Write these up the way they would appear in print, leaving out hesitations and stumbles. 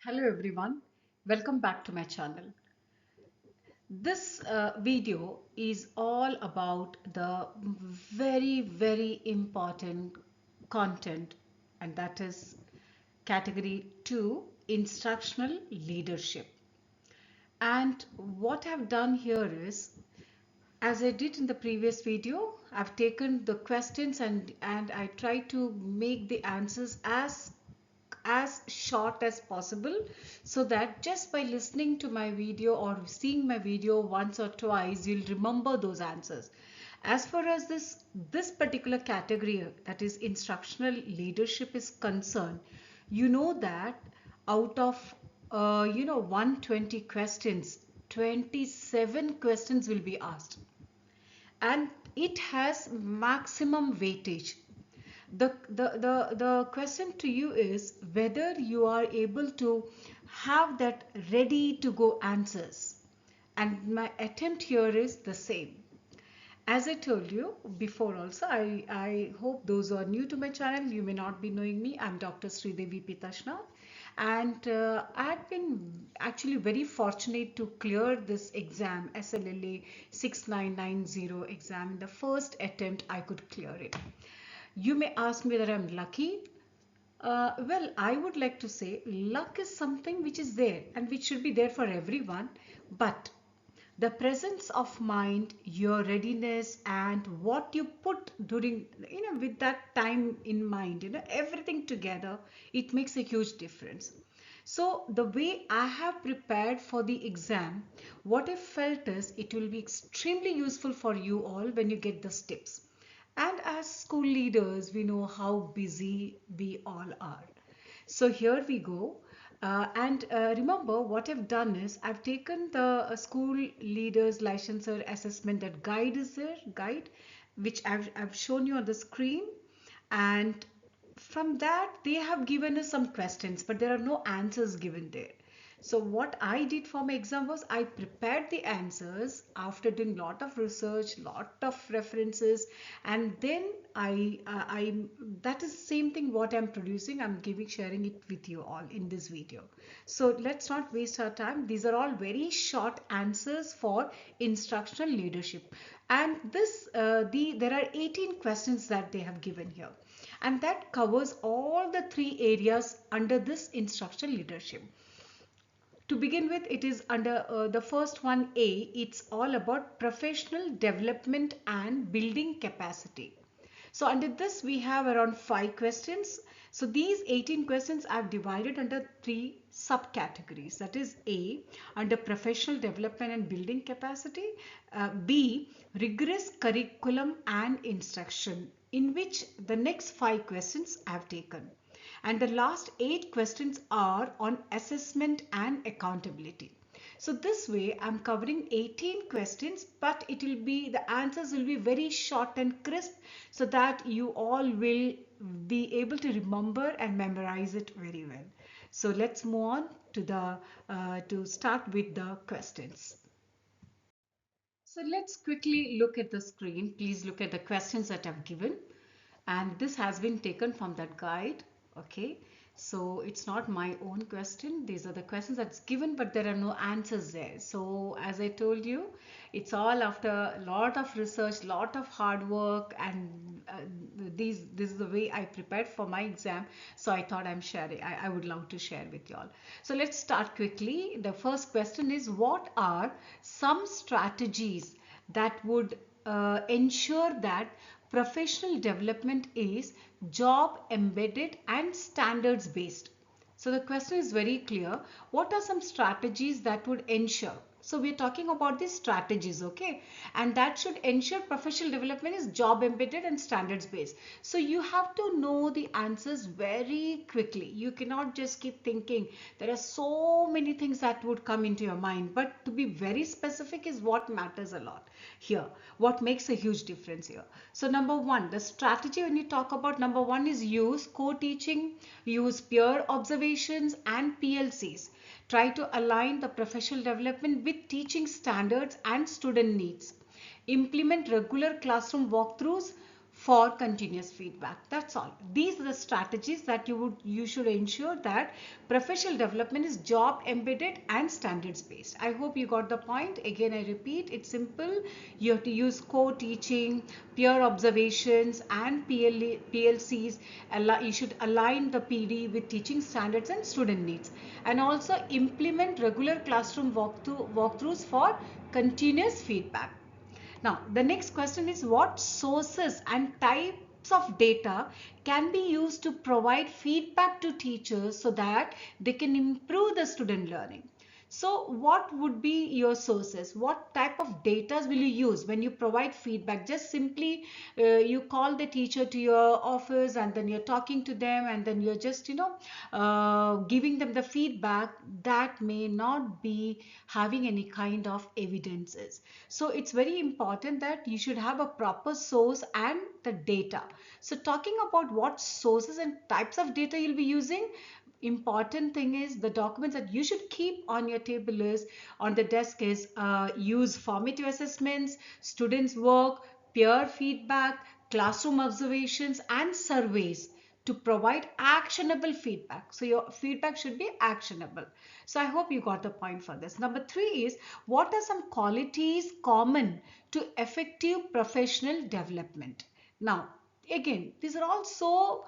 Hello everyone, welcome back to my channel. This video is all about the very important content, and that is category 2, instructional leadership. And what I've done here is, as I did in the previous video, I've taken the questions and I try to make the answers as short as possible, so that just by listening to my video or seeing my video once or twice, you'll remember those answers. As far as this particular category, that is instructional leadership, is concerned, you know that out of 120 questions, 27 questions will be asked, and it has maximum weightage. The question to you is whether you are able to have that ready to go answers, and my attempt here is the same. As I told you before also, I hope those who are new to my channel, you may not be knowing me. I'm Dr. Sridevi Pitashna, and I had been actually very fortunate to clear this exam, SLLA 6990 exam. In the first attempt I could clear it. You may ask me whether I'm lucky. Well, I would like to say luck is something which is there and which should be there for everyone, but the presence of mind, your readiness, and what you put during, with that time in mind, everything together, it makes a huge difference. So the way I have prepared for the exam, what I felt is it will be extremely useful for you all when you get the tips. And as school leaders, we know how busy we all are. So here we go. And remember, what I've done is I've taken the school leaders licensure assessment, that guide is there, guide, which I've shown you on the screen. And from that, they have given us some questions, but there are no answers given there. So what I did for my exam was I prepared the answers after doing lot of research, lot of references, and then I that is the same thing what I'm producing. I'm sharing it with you all in this video. So let's not waste our time. These are all very short answers for instructional leadership, and there are 18 questions that they have given here, and that covers all the three areas under this instructional leadership. To begin with, it is under the first one, A. It's all about professional development and building capacity. So under this we have around 5 questions. So these 18 questions I've divided under 3 subcategories. That is A, under professional development and building capacity. B, rigorous curriculum and instruction, in which the next 5 questions I've taken. And the last 8 questions are on assessment and accountability. So this way I'm covering 18 questions, but the answers will be very short and crisp, so that you all will be able to remember and memorize it very well. So let's move on to start with the questions. So let's quickly look at the screen. Please look at the questions that I've given. And this has been taken from that guide. Okay. So it's not my own question. These are the questions that's given, but there are no answers there. So as I told you, it's all after a lot of research, lot of hard work, and this is the way I prepared for my exam. So I thought I would love to share with you all. So let's start quickly. The first question is, what are some strategies that would ensure that professional development is job embedded and standards based? So the question is very clear. What are some strategies that would ensure? So we're talking about these strategies, okay? And that should ensure professional development is job embedded and standards based. So you have to know the answers very quickly. You cannot just keep thinking. There are so many things that would come into your mind, but to be very specific is what matters a lot here. What makes a huge difference here? So number one, the strategy, when you talk about number one, is use co-teaching, use peer observations and PLCs. Try to align the professional development with teaching standards and student needs. Implement regular classroom walkthroughs for continuous feedback. That's all. These are the strategies that you should ensure that professional development is job embedded and standards based. I hope you got the point. Again, I repeat, it's simple. You have to use co-teaching, peer observations, and PLCs. You should align the PD with teaching standards and student needs, and also implement regular classroom walkthroughs for continuous feedback. Now, the next question is, what sources and types of data can be used to provide feedback to teachers so that they can improve the student learning? So what would be your sources? What type of data will you use when you provide feedback? Just simply you call the teacher to your office and then you're talking to them and then you're just, giving them the feedback. That may not be having any kind of evidences. So it's very important that you should have a proper source and the data. So talking about what sources and types of data you'll be using, important thing is the documents that you should keep on your table is on the desk is use formative assessments, students work, peer feedback, classroom observations, and surveys to provide actionable feedback. So your feedback should be actionable. So I hope you got the point for this. Number 3 is, what are some qualities common to effective professional development? Now again, these are all so,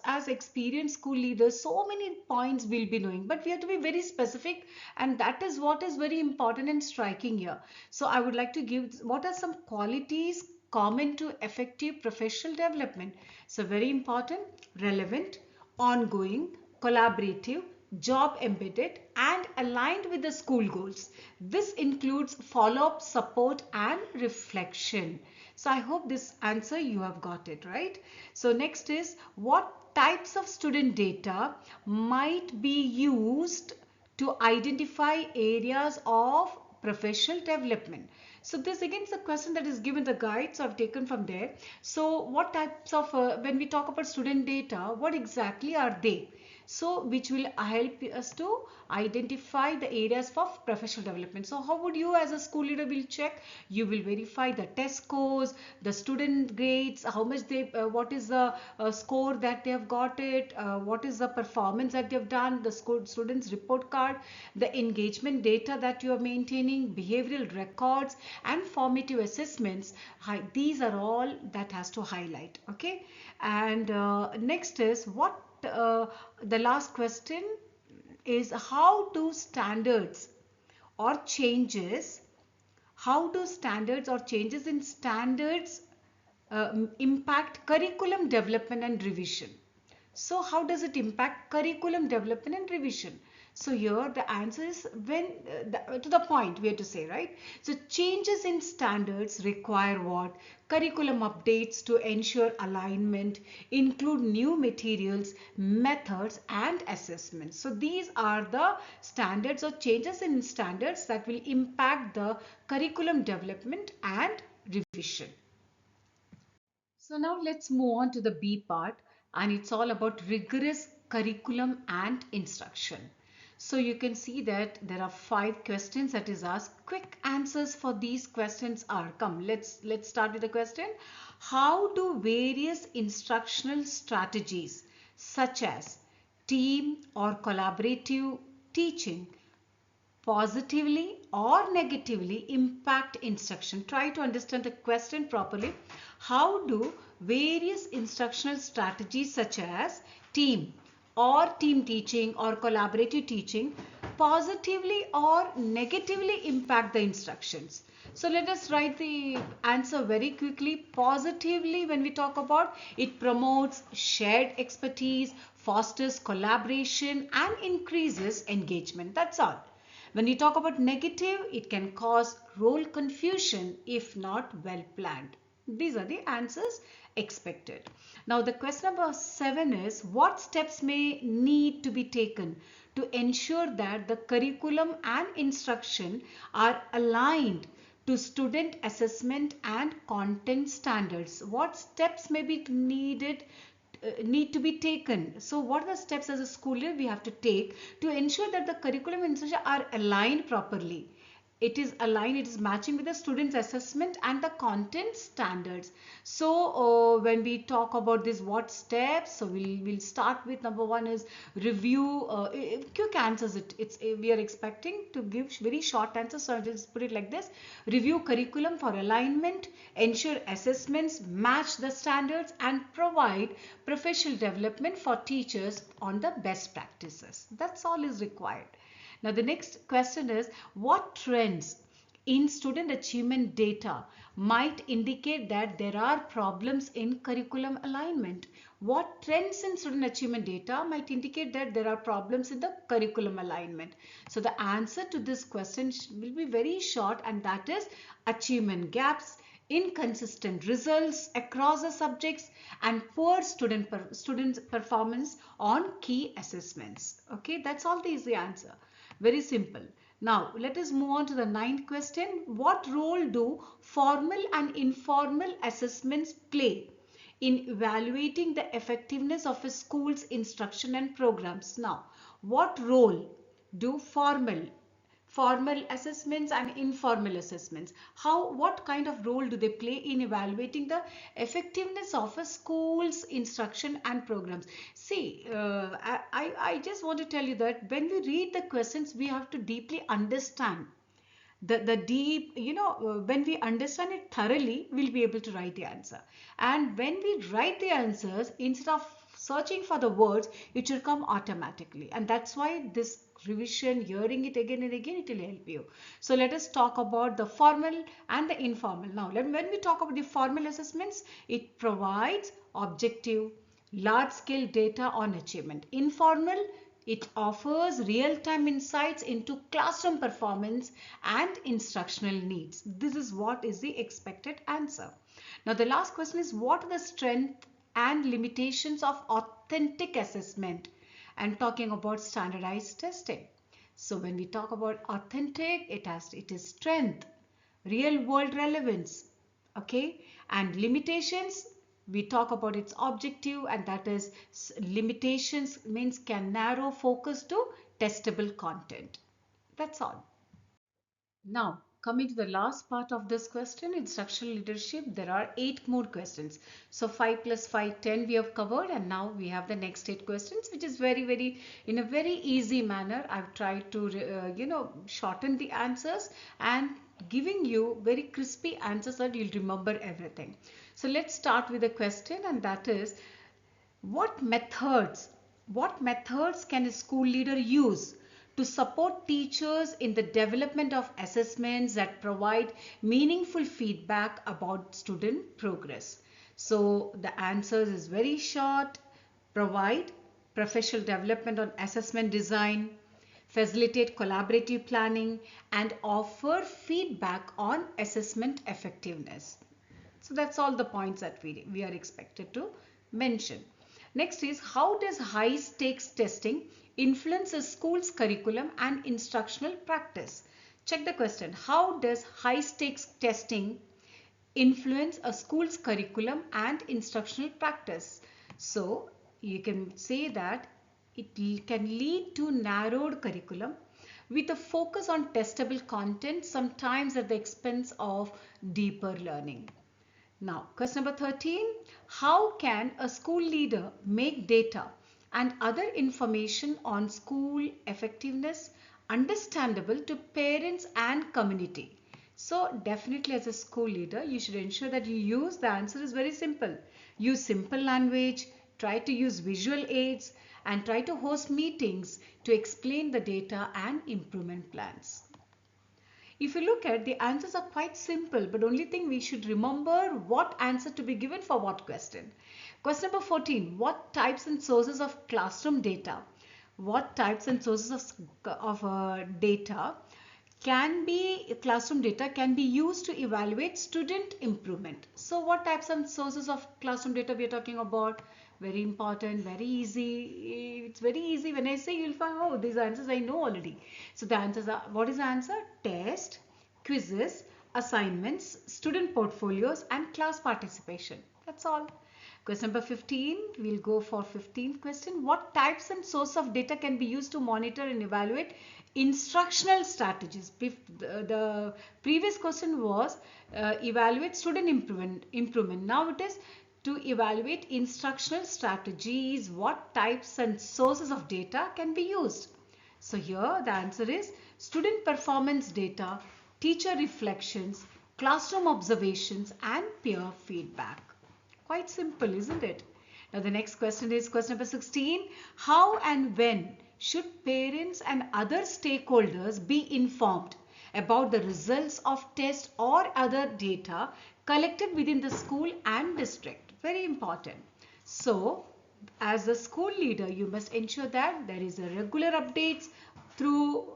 as experienced school leaders, so many points we'll be knowing, but we have to be very specific, and that is what is very important and striking here. So I would like to give what are some qualities common to effective professional development. So very important: relevant, ongoing, collaborative, job embedded, and aligned with the school goals. This includes follow-up, support, and reflection. So I hope this answer you have got it right. So next is, what types of student data might be used to identify areas of professional development? So this again is a question that is given the guide, so I've taken from there. So what types of, when we talk about student data, what exactly are they? So which will help us to identify the areas for professional development. So how would you as a school leader will check? You will verify the test scores, the student grades, how much they, what is the score that they have got it, what is the performance that they have done, the students report card, the engagement data that you are maintaining, behavioral records, and formative assessments. These are all that has to highlight. Okay, and next is what the last question is, how do standards or changes in standards impact curriculum development and revision? So how does it impact curriculum development and revision? So here the answer is, when to the point we have to say, right? So changes in standards require what? Curriculum updates to ensure alignment, include new materials, methods, and assessments. So these are the standards or changes in standards that will impact the curriculum development and revision. So now let's move on to the B part, and it's all about rigorous curriculum and instruction. So you can see that there are 5 questions that is asked. Quick answers for these questions are, come, let's start with the question. How do various instructional strategies such as team or collaborative teaching positively or negatively impact instruction? Try to understand the question properly. How do various instructional strategies such as team teaching or collaborative teaching positively or negatively impact the instructions? So let us write the answer very quickly. Positively, when we talk about, it promotes shared expertise, fosters collaboration, and increases engagement. That's all. When you talk about negative, it can cause role confusion if not well planned. These are the answers expected. Now the question number 7 is, what steps may need to be taken to ensure that the curriculum and instruction are aligned to student assessment and content standards? What steps may be need to be taken? So what are the steps as a school year we have to take to ensure that the curriculum and instruction are aligned properly? it is aligned, it is matching with the student's assessment and the content standards. So when we talk about this, what steps, so we'll start with number one is review. Quick answers, we are expecting to give very short answers, so I'll just put it like this: review curriculum for alignment, ensure assessments match the standards, and provide professional development for teachers on the best practices. That's all is required. Now the next question is, what trends in student achievement data might indicate that there are problems in curriculum alignment? What trends in student achievement data might indicate that there are problems in the curriculum alignment? So the answer to this question will be very short, and that is achievement gaps, inconsistent results across the subjects, and poor student performance on key assessments. Okay, that's all the easy answer. Very simple. Now let us move on to the ninth question. What role do formal and informal assessments play in evaluating the effectiveness of a school's instruction and programs? Now, what role do formal assessments and informal assessments, what kind of role do they play in evaluating the effectiveness of a school's instruction and programs? See, I just want to tell you that when we read the questions, we have to deeply understand the deep, when we understand it thoroughly, we'll be able to write the answer. And when we write the answers, instead of searching for the words, it should come automatically. And that's why this revision, hearing it again and again, it will help you. So let us talk about the formal and the informal. Now when we talk about the formal assessments, it provides objective, large scale data on achievement. Informal, it offers real-time insights into classroom performance and instructional needs. This is what is the expected answer. Now the last question is, what are the strengths and limitations of authentic assessment? And talking about standardized testing. So when we talk about authentic, it is strength, real world relevance, okay, and limitations, we talk about its objective, and that is limitations means can narrow focus to testable content. That's all. Now, coming to the last part of this question, instructional leadership, there are 8 more questions. So 5 plus 5, 10 we have covered, and now we have the next 8 questions, which is very, in a very easy manner. I've tried to, shorten the answers and giving you very crispy answers that you'll remember everything. So let's start with a question, and that is, what methods can a school leader use to support teachers in the development of assessments that provide meaningful feedback about student progress? So the answer is very short: provide professional development on assessment design, facilitate collaborative planning, and offer feedback on assessment effectiveness. So that's all the points that we are expected to mention. Next is, how does high stakes testing influence a school's curriculum and instructional practice? Check the question. How does high stakes testing influence a school's curriculum and instructional practice? So you can say that it can lead to narrowed curriculum with a focus on testable content, sometimes at the expense of deeper learning. Now, question number 13, how can a school leader make data and other information on school effectiveness understandable to parents and community? So definitely, as a school leader, you should ensure that you use, the answer is very simple. Use simple language, try to use visual aids, and try to host meetings to explain the data and improvement plans. If you look at, the answers are quite simple, but only thing we should remember what answer to be given for what question. Question number 14, what types and sources of classroom data, what types and sources of data can be, classroom data can be used to evaluate student improvement? So what types and sources of classroom data we are talking about? Very important, very easy. It's very easy. When I say, you'll find, oh, these answers I know already. So the answers are, what is the answer? Test, quizzes, assignments, student portfolios, and class participation. That's all. Question number 15, we'll go for 15th question. What types and source of data can be used to monitor and evaluate instructional strategies? The previous question was evaluate student improvement. Now it is to evaluate instructional strategies. What types and sources of data can be used? So here the answer is student performance data, teacher reflections, classroom observations, and peer feedback. Quite simple, isn't it? Now the next question is question number 16. How and when should parents and other stakeholders be informed about the results of tests or other data collected within the school and district? Very important. So as a school leader, you must ensure that there is a regular updates through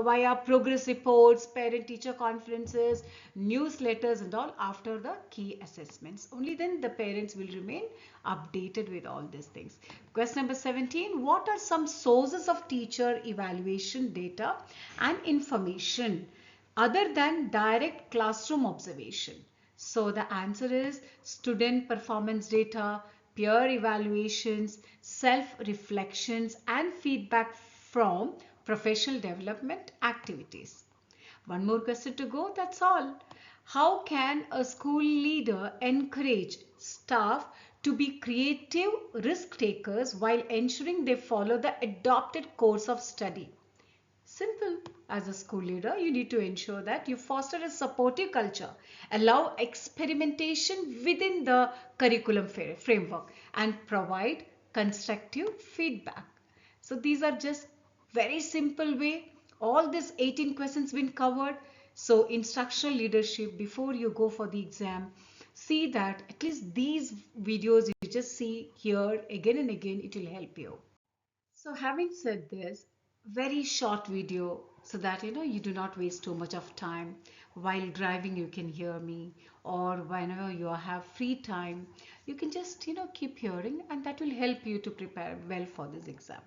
via progress reports, parent teacher conferences, newsletters and all after the key assessments. Only then the parents will remain updated with all these things. Question number 17. What are some sources of teacher evaluation data and information other than direct classroom observation? So the answer is student performance data, peer evaluations, self-reflections, and feedback from professional development activities. One more question to go, that's all. How can a school leader encourage staff to be creative risk takers while ensuring they follow the adopted course of study? Simple. As a school leader, you need to ensure that you foster a supportive culture, allow experimentation within the curriculum framework, and provide constructive feedback. So these are just very simple way. All these 18 questions been covered. So instructional leadership, before you go for the exam, see that at least these videos you just see here again and again, it will help you. So having said this, very short video so that you do not waste too much of time. While driving you can hear me, or whenever you have free time you can just keep hearing, and that will help you to prepare well for this exam.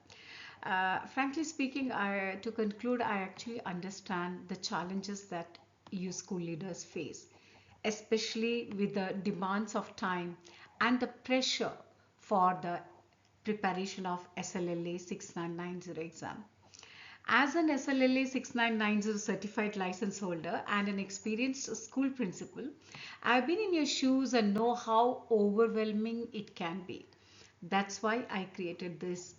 Frankly speaking, to conclude, I actually understand the challenges that you school leaders face, especially with the demands of time and the pressure for the preparation of SLLA 6990 exam. As an SLLA 6990 certified license holder and an experienced school principal, I've been in your shoes and know how overwhelming it can be. That's why I created this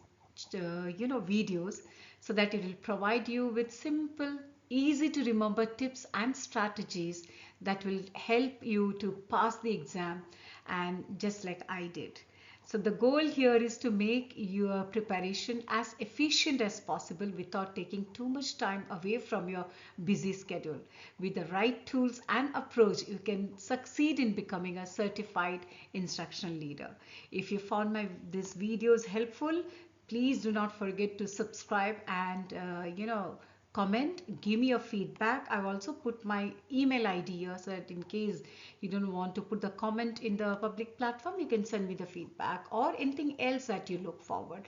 videos, so that it will provide you with simple, easy to remember tips and strategies that will help you to pass the exam, and just like I did. So the goal here is to make your preparation as efficient as possible without taking too much time away from your busy schedule. With the right tools and approach, you can succeed in becoming a certified instructional leader. If you found these videos helpful, please do not forget to subscribe and comment, give me your feedback. I've also put my email ID here so that in case you don't want to put the comment in the public platform, you can send me the feedback or anything else that you look forward.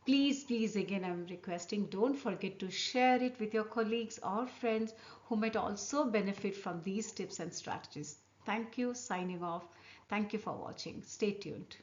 Please again, I'm requesting, don't forget to share it with your colleagues or friends who might also benefit from these tips and strategies. Thank you. Signing off. Thank you for watching. Stay tuned.